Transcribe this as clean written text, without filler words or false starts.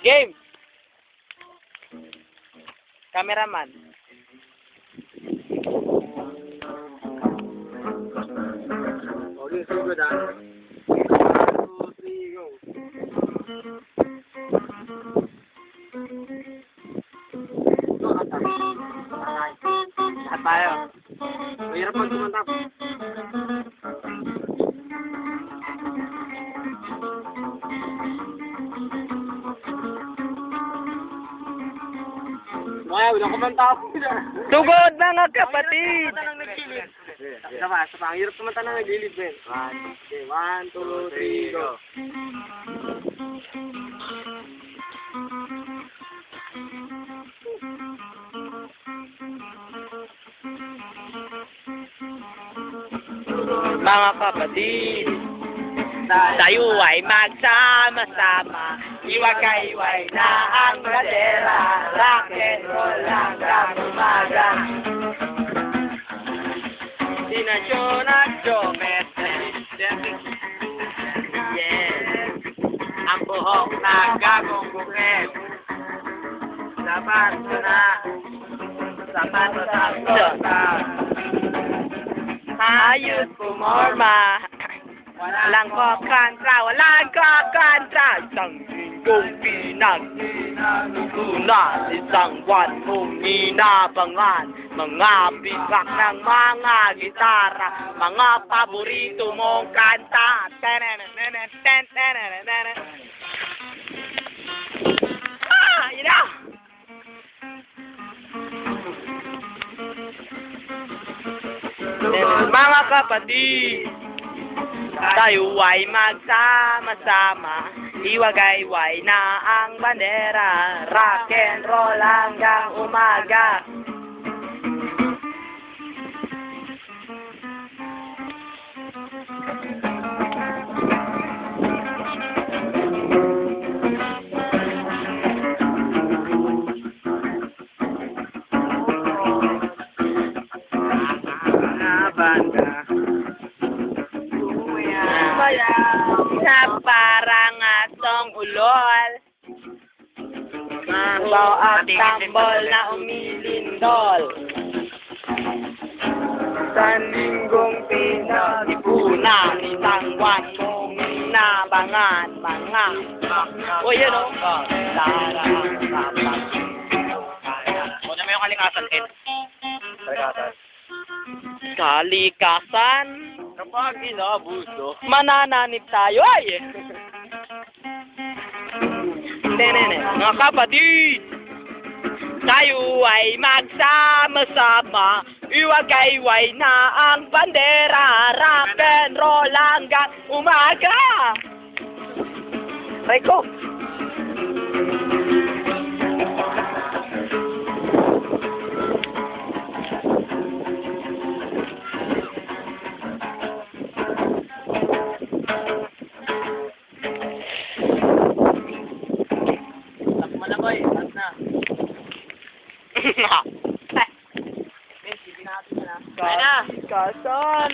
Game! Cameraman. Okay, so good, ah. 1, 2, 3, go. Lahat tayo. Mahirap pag tumantap. Maya, walang kumanta ako. Tugod mga kapatid! Kumanta nang nagilid. Sama. Ang hirap kumanta nang nagilid, Ben. 1, 2, 3, go. Mga kapatid, tayo ay magsama-sama, iwagay-iway na ang bandera, rock and roll hanggang umaga. Dinasyon at geometry, yes, ang buhok na gagong bukit, sapat na hayos pumorma. Walang walang kontra. Isang linggong pinagtutuna, isang buwan mong inabangan. Mga bigak ng mga gitara, mga paborito mong kanta. Yun na! Mga kapatid, tayo ay magsama-sama, iwagay-iway na ang bandera, rock and roll hanggang umaga. Banda sa parang atong ulol, mabaw at tambol na umilindol, sa linggong pinag-ipunan, isang buwan mong inabangan. Mga o yun o o na may yung kalikasan, Ed. Kalikasan Kapag inabuso. manananib tayo ay. Mga kapatid, tayo ay magsama-sama, iwagay-iway na ang bandera, rock and roll hanggang umaga. Reko. Kalikasan.